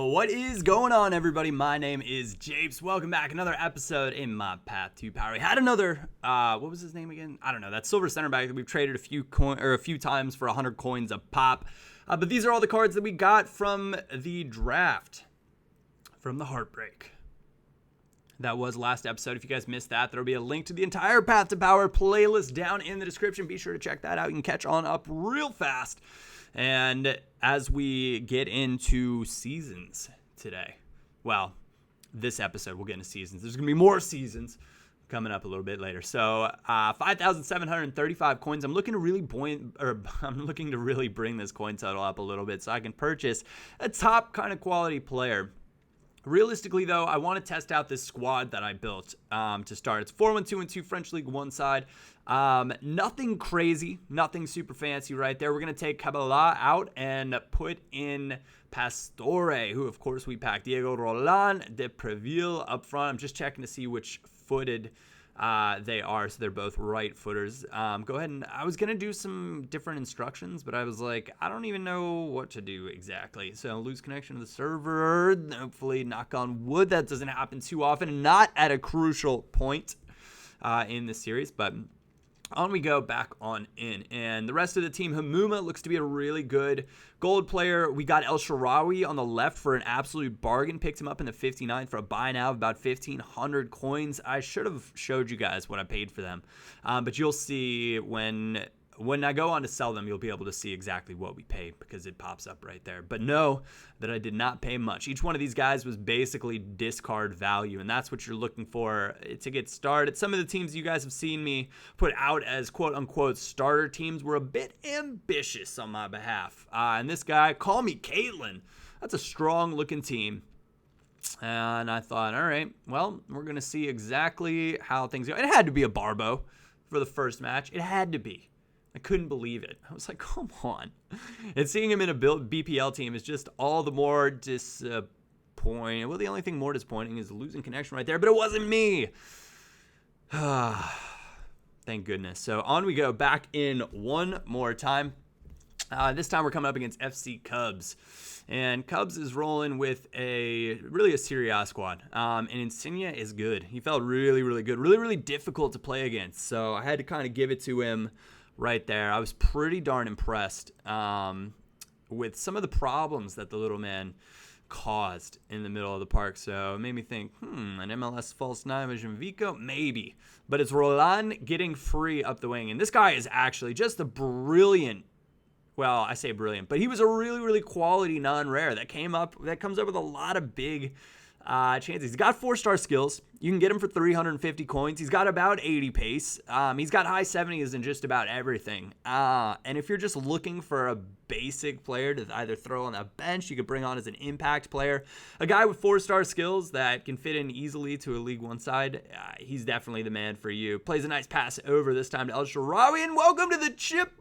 What is going on, everybody? My name is Japes. Welcome back. Another episode in my path to power. We had another, what was his name again? I don't know. That silver center back that we've traded a few times for 100 coins a pop. But these are all the cards that we got from the draft, from the Heartbreak. That was last episode. If you guys missed that, there'll be a link to the entire Path to Power playlist down in the description. Be sure to check that out. You can catch on up real fast. And as we get into seasons today, well, this episode we'll get into seasons. There's going to be more seasons coming up a little bit later. So 5,735 coins. I'm looking to really bring this coin total up a little bit so I can purchase a top kind of quality player. Realistically, though, I want to test out this squad that I built to start. It's 4-1-2-2 French League 1 side. Nothing crazy, nothing super fancy right there. We're going to take Kabbalah out and put in Pastore, who, of course, we packed. Diego Roland de Preville up front. I'm just checking to see which footed they are, so they're both right footers. Go ahead and I was going to do some different instructions, but I was like, I don't even know what to do exactly. So lose connection to the server. Hopefully, knock on wood, that doesn't happen too often, not at a crucial point in the series, but on we go back on in. And the rest of the team, Hamuma looks to be a really good gold player. We got El Shaarawy on the left for an absolute bargain. Picked him up in the 59th for a buy now of about 1,500 coins. I should have showed you guys what I paid for them. But you'll see when I go on to sell them, you'll be able to see exactly what we paid because it pops up right there. But know that I did not pay much. Each one of these guys was basically discard value, and that's what you're looking for to get started. Some of the teams you guys have seen me put out as quote-unquote starter teams were a bit ambitious on my behalf. And this guy, call me Caitlin, that's a strong-looking team. And I thought, all right, well, we're going to see exactly how things go. It had to be a Barbo for the first match. It had to be. I couldn't believe it. I was like, come on. And seeing him in a BPL team is just all the more disappointing. Well, the only thing more disappointing is losing connection right there, but it wasn't me. Thank goodness. So on we go back in one more time. This time we're coming up against FC Cubs. And Cubs is rolling with a Serie A squad. And Insignia is good. He felt really, really good. Really, really difficult to play against. So I had to kind of give it to him right there. I was pretty darn impressed with some of the problems that the little man caused in the middle of the park. So it made me think, an MLS false nine with Vico? Maybe. But it's Roland getting free up the wing. And this guy is actually just a brilliant, well, I say brilliant, but he was a really, really quality non-rare that comes up with a lot of big chances. He's got 4-star skills. You can get him for 350 coins. He's got about 80 pace. He's got high 70s in just about everything. And if you're just looking for a basic player to either throw on that bench, you could bring on as an impact player, a guy with 4-star skills that can fit in easily to a League One side, he's definitely the man for you. Plays a nice pass over this time to El Shaarawy, and welcome to the chip.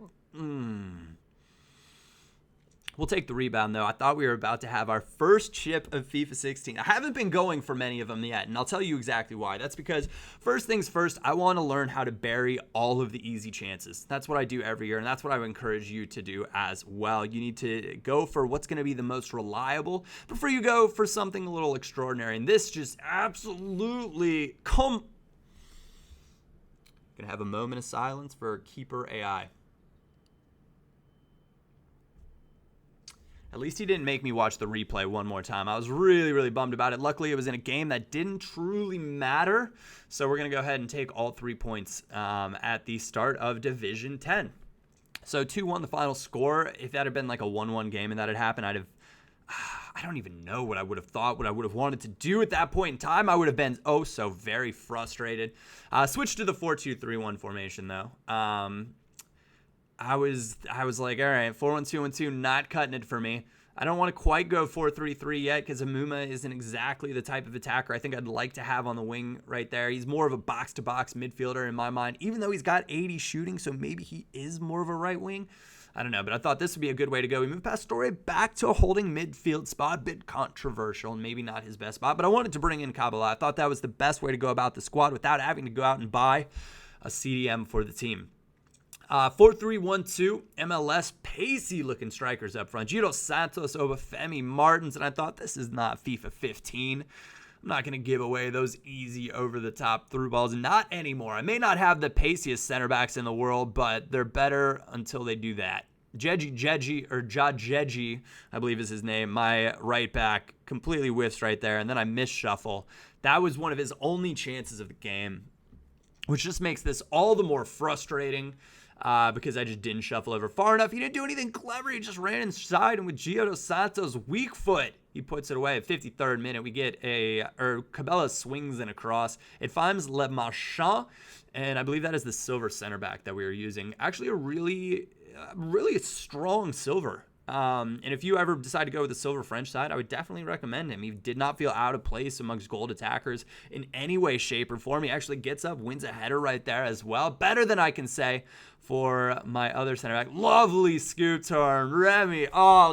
We'll take the rebound, though. I thought we were about to have our first chip of FIFA 16. I haven't been going for many of them yet, and I'll tell you exactly why. That's because, first things first, I want to learn how to bury all of the easy chances. That's what I do every year, and that's what I would encourage you to do as well. You need to go for what's going to be the most reliable before you go for something a little extraordinary. And this just absolutely Gonna have a moment of silence for Keeper AI. At least he didn't make me watch the replay one more time. I was really, really bummed about it. Luckily, it was in a game that didn't truly matter. So we're going to go ahead and take all 3 points at the start of Division 10. So 2-1 the final score. If that had been like a 1-1 game and that had happened, I don't even know what I would have thought, what I would have wanted to do at that point in time. I would have been so very frustrated. Switched to the 4-2-3-1 formation, though. I was like, all right, 4-1-2-1-2, not cutting it for me. I don't want to quite go 4-3-3 yet because Hamuma isn't exactly the type of attacker I think I'd like to have on the wing right there. He's more of a box-to-box midfielder in my mind, even though he's got 80 shooting, so maybe he is more of a right wing. I don't know, but I thought this would be a good way to go. We moved Pastore back to a holding midfield spot, a bit controversial and maybe not his best spot, but I wanted to bring in Kabbalah. I thought that was the best way to go about the squad without having to go out and buy a CDM for the team. 4-3-1-2, MLS, pacey looking strikers up front. Giro Santos over Femi Martins, and I thought, this is not FIFA 15. I'm not going to give away those easy over-the-top through balls. Not anymore. I may not have the paciest center backs in the world, but they're better until they do that. Jeji, I believe is his name, my right back, completely whiffs right there, and then I missed shuffle. That was one of his only chances of the game, which just makes this all the more frustrating because I just didn't shuffle over far enough. He didn't do anything clever. He just ran inside, and with Gio dos Santos' weak foot, he puts it away. At 53rd minute, we get Cabela swings in a cross. It finds Le Marchand, and I believe that is the silver center back that we were using. Actually, a really strong silver. And if you ever decide to go with the silver French side, I would definitely recommend him. He did not feel out of place amongst gold attackers in any way, shape, or form. He actually gets up, wins a header right there as well. Better than I can say for my other center back. Lovely scoop turn. Remy,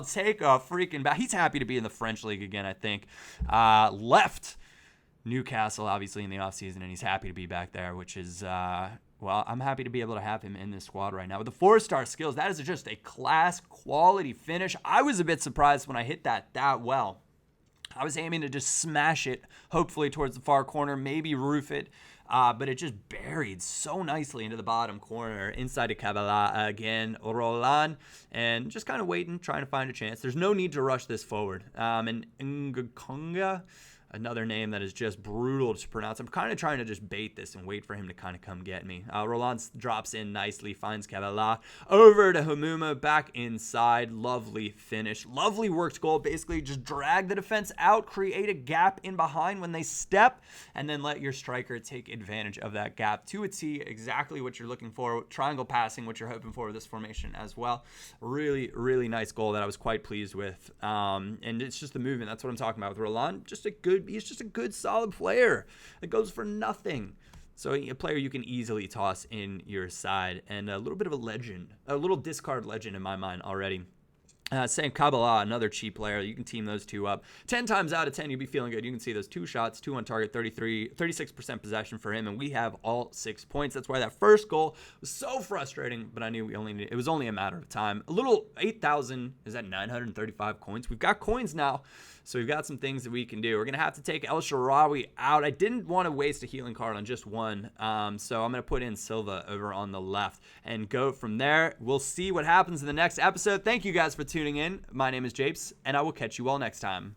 take a freaking back. He's happy to be in the French league again, I think. Left Newcastle, obviously, in the offseason, and he's happy to be back there, which is... Well, I'm happy to be able to have him in this squad right now. With the 4-star skills, that is just a class quality finish. I was a bit surprised when I hit that well. I was aiming to just smash it, hopefully towards the far corner, maybe roof it, but it just buried so nicely into the bottom corner, inside of Cabela again, Roland, and just kind of waiting, trying to find a chance. There's no need to rush this forward. And Ngakonga, another name that is just brutal to pronounce. I'm kind of trying to just bait this and wait for him to kind of come get me. Roland drops in nicely, finds Cabela. Over to Hamuma, back inside. Lovely finish. Lovely worked goal. Basically, just drag the defense out, create a gap in behind when they step, and then let your striker take advantage of that gap to a T. Exactly what you're looking for. Triangle passing, what you're hoping for with this formation as well. Really, really nice goal that I was quite pleased with. And it's just the movement. That's what I'm talking about with Roland. He's just a good, solid player that goes for nothing. So a player you can easily toss in your side, and a little bit of a legend, a little discard legend in my mind already. Sam Kabbalah, another cheap player. You can team those two up. 10 times out of 10, you'll be feeling good. You can see those 2 shots, 2 on target, 36% possession for him, and we have all 6 points. That's why that first goal was so frustrating, but I knew it was only a matter of time. A little 8,000, is that 935 coins? We've got coins now, so we've got some things that we can do. We're going to have to take El Shaarawy out. I didn't want to waste a healing card on just one, so I'm going to put in Silva over on the left and go from there. We'll see what happens in the next episode. Thank you guys for tuning in. My name is Japes, and I will catch you all next time.